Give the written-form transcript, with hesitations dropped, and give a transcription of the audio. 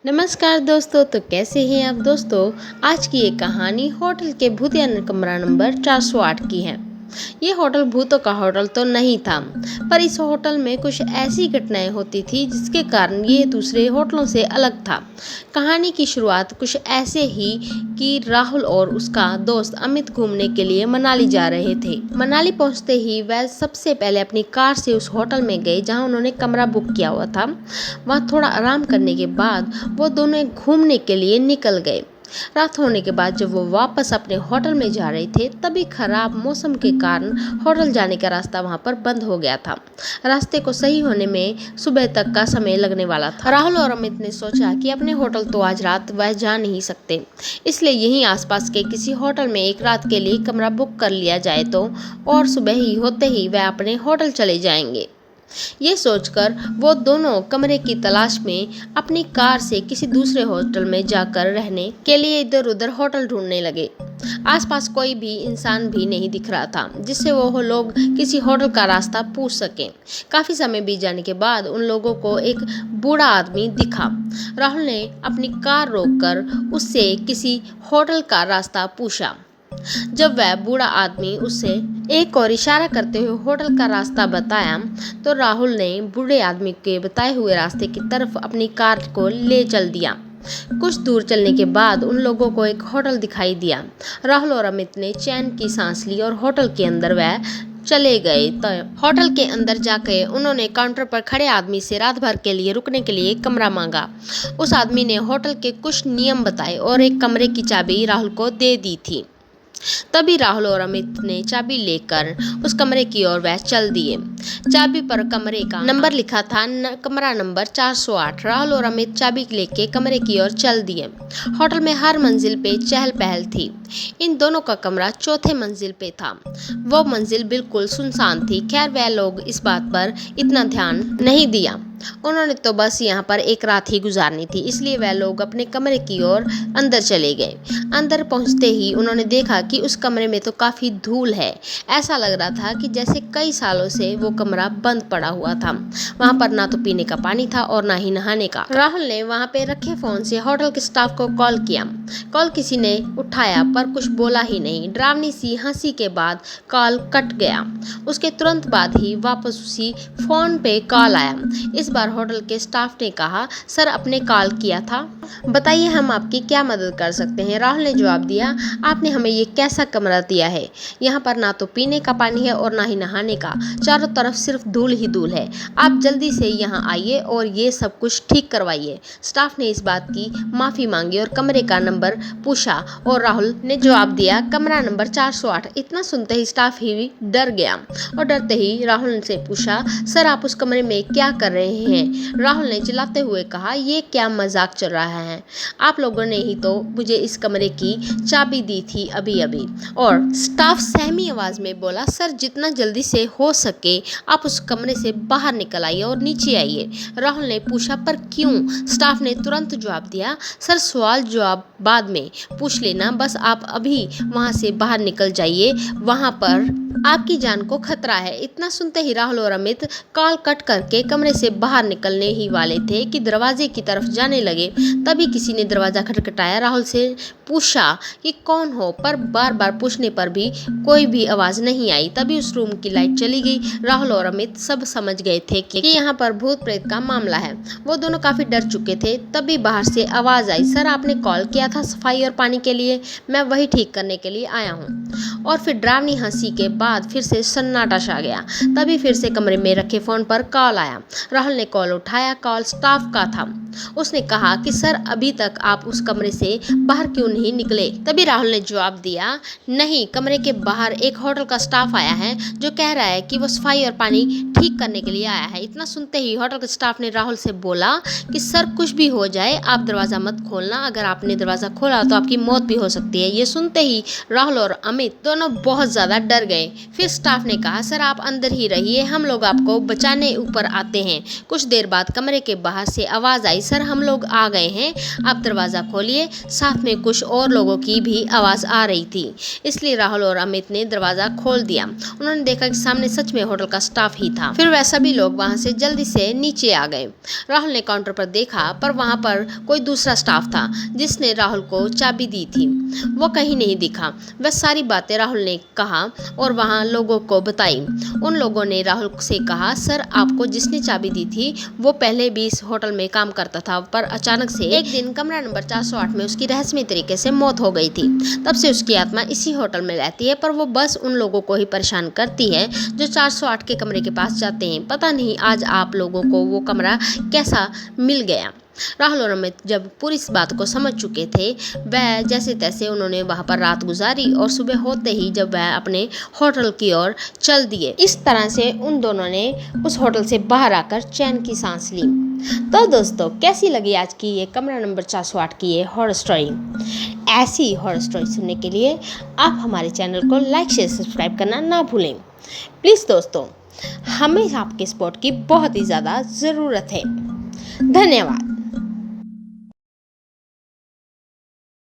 नमस्कार दोस्तों। तो कैसे हैं आप दोस्तों। आज की ये कहानी होटल के भूतिया कमरा नंबर 408 की है। ये होटल भूतों का होटल तो नहीं था, पर इस होटल में कुछ ऐसी घटनाएं होती थी जिसके कारण ये दूसरे होटलों से अलग था। कहानी की शुरुआत कुछ ऐसे ही कि राहुल और उसका दोस्त अमित घूमने के लिए मनाली जा रहे थे। मनाली पहुंचते ही वह सबसे पहले अपनी कार से उस होटल में गए जहां उन्होंने कमरा बुक किया हुआ था। वहां थोड़ा आराम करने के बाद वो दोनों घूमने के लिए निकल गए। रात होने के बाद जब वो वापस अपने होटल में जा रहे थे तभी खराब मौसम के कारण होटल जाने का रास्ता वहां पर बंद हो गया था। रास्ते को सही होने में सुबह तक का समय लगने वाला था। राहुल और अमित ने सोचा कि अपने होटल तो आज रात वह जा नहीं सकते, इसलिए यहीं आसपास के किसी होटल में एक रात के लिए कमरा बुक कर लिया जाए तो और सुबह ही होते ही वह अपने होटल चले जाएंगे। ये सोचकर वो दोनों कमरे की तलाश में अपनी कार से किसी दूसरे होटल में जाकर रहने के लिए इधर उधर होटल ढूंढने लगे। आसपास कोई भी इंसान भी नहीं दिख रहा था जिससे वो लोग किसी होटल का रास्ता पूछ सकें। काफी समय बीत जाने के बाद उन लोगों को एक बूढ़ा आदमी दिखा। राहुल ने अपनी कार रोककर उससे किसी होटल का रास्ता पूछा। जब वह बूढ़ा आदमी उससे एक और इशारा करते हुए होटल का रास्ता बताया तो राहुल ने बूढ़े आदमी के बताए हुए रास्ते की तरफ अपनी कार को ले चल दिया। कुछ दूर चलने के बाद उन लोगों को एक होटल दिखाई दिया। राहुल और अमित ने चैन की सांस ली और होटल के अंदर वह चले गए। तो होटल के अंदर जाकर उन्होंने काउंटर पर खड़े आदमी से रात भर के लिए रुकने के लिए कमरा मांगा। उस आदमी ने होटल के कुछ नियम बताए और एक कमरे की चाबी राहुल को दे दी थी। तभी राहुल और अमित ने चाबी लेकर उस कमरे की ओर वह चल दिए। चाबी पर कमरे का नंबर लिखा था कमरा नंबर 408। राहुल और अमित चाबी लेके कमरे की ओर चल दिए। होटल में हर मंजिल पे चहल पहल थी। इन दोनों का कमरा चौथे मंजिल पे था। वो मंजिल बिल्कुल सुनसान थी। खैर वह लोग इस बात पर इतना ध्यान नहीं दिया, उन्होंने तो बस यहाँ पर एक रात ही गुजारनी थी, इसलिए वह लोग अपने कमरे की ओर अंदर चले गए। अंदर पहुँचते ही उन्होंने देखा कि उस कमरे में तो काफ़ी धूल है। ऐसा लग रहा था कि जैसे कई सालों से वो कमरा बंद पड़ा हुआ था। वहाँ पर ना तो पीने का पानी था और ना ही नहाने का। राहुल ने वहाँ पे रखे फ़ोन से होटल के स्टाफ को कॉल किया। कॉल किसी ने उठाया पर कुछ बोला ही नहीं। डरावनी सी हंसी के बाद कॉल कट गया। उसके तुरंत बाद ही वापस उसी फ़ोन पे कॉल आया। इस बार होटल के स्टाफ ने कहा, सर आपने कॉल किया था, बताइए हम आपकी क्या मदद कर सकते हैं। राहुल ने जवाब दिया, आपने हमें ये कैसा कमरा दिया है। यहाँ पर ना तो पीने का पानी है और ना ही नहाने का। चारों तरफ सिर्फ धूल ही धूल है। आप जल्दी से यहाँ आइए और ये सब कुछ ठीक करवाइए। स्टाफ ने इस बात की माफ़ी मांगी और कमरे का नंबर पूछा और राहुल ने जवाब दिया कमरा नंबर 408। इतना सुनते ही स्टाफ ही डर गया और डरते ही राहुल से पूछा, सर आप उस कमरे में क्या कर रहे हैं। राहुल ने चिल्लाते हुए कहा, ये क्या मजाक चल रहा है। आप लोगों ने ही तो मुझे इस कमरे की चाबी दी थी अभी अभी। और स्टाफ सहमी आवाज में बोला, सर जितना जल्दी से हो सके आप उस कमरे से बाहर निकल आइए और नीचे आइए। राहुल ने पूछा, पर क्यों। स्टाफ ने तुरंत जवाब दिया, सर सवाल जवाब बाद में पूछ लेना, बस आप अभी वहां से बाहर निकल जाइए, वहां पर आपकी जान को खतरा है। इतना सुनते ही राहुल और अमित कॉल कट करके कमरे से बाहर निकलने ही वाले थे कि दरवाजे की तरफ जाने लगे। तभी किसी ने दरवाजा खटखटाया। राहुल से पूछा कि कौन हो, पर बार बार पूछने पर भी कोई भी आवाज नहीं आई। तभी उस रूम की लाइट चली गई। राहुल और अमित सब समझ गए थे कि यहाँ पर भूत प्रेत का मामला है। वो दोनों काफी डर चुके थे। तभी बाहर से आवाज आई, सर आपने कॉल किया था सफाई और पानी के लिए, मैं वही ठीक करने के लिए आया हूँ। और फिर डरावनी हंसी के बाद फिर से सन्नाटा छा गया। तभी फिर से कमरे में रखे फोन पर कॉल आया। राहुल ने कॉल उठाया। कॉल स्टाफ का था। उसने कहा कि सर अभी तक आप उस कमरे से बाहर क्यों नहीं निकले। तभी राहुल ने जवाब दिया, नहीं, कमरे के बाहर एक होटल का स्टाफ आया है जो कह रहा है कि वो सफाई और पानी ठीक करने के लिए आया है। इतना सुनते ही होटल के स्टाफ ने राहुल से बोला कि सर कुछ भी हो जाए आप दरवाज़ा मत खोलना, अगर आपने दरवाज़ा खोला तो आपकी मौत भी हो सकती है। ये सुनते ही राहुल और अमित दोनों बहुत ज़्यादा डर गए। फिर स्टाफ ने कहा, सर आप अंदर ही रहिए, हम लोग आपको बचाने ऊपर आते हैं। कुछ देर बाद कमरे के बाहर से आवाज़ आई, सर हम लोग आ गए हैं, आप दरवाज़ा खोलिए। साथ में कुछ कुछ और लोगों की भी आवाज़ आ रही थी, इसलिए राहुल और अमित ने दरवाज़ा खोल दिया। उन्होंने देखा कि सामने सच में होटल का स्टाफ ही था। फिर वह सभी लोग वहाँ से जल्दी से नीचे आ गए। राहुल ने काउंटर पर देखा पर वहाँ पर कोई दूसरा स्टाफ था जिसने राहुल को चाबी दी थी, वो कहीं नहीं दिखा। वह सारी बातें राहुल ने कहा और वहाँ लोगों को बताई। उन लोगों ने राहुल से कहा, सर आपको जिसने चाबी दी थी वो पहले भी इस होटल में काम करता था, पर अचानक से एक दिन कमरा नंबर 408 में उसकी रहस्यमय तरीके से मौत हो गई थी। तब से उसकी आत्मा इसी होटल में रहती है, पर वो बस उन लोगों को ही परेशान करती है जो 408 के कमरे के पास जाते हैं। पता नहीं आज आप लोगों को वो कमरा कैसा मिल गया। राहुल और अमित जब पूरी इस बात को समझ चुके थे, वह जैसे तैसे उन्होंने वहां पर रात गुजारी और सुबह होते ही जब वह अपने होटल की ओर चल दिए। इस तरह से उन दोनों ने उस होटल से बाहर आकर चैन की सांस ली। तो दोस्तों, कैसी लगी आज की ये कमरा नंबर 408 की ये हॉरर स्टोरी? ऐसी हॉरर स्टोरी सुनने के लिए आप हमारे चैनल को लाइक शेयर सब्सक्राइब करना ना भूलें। प्लीज़ दोस्तों, हमें आपके सपोर्ट की बहुत ही ज़्यादा ज़रूरत है। धन्यवाद।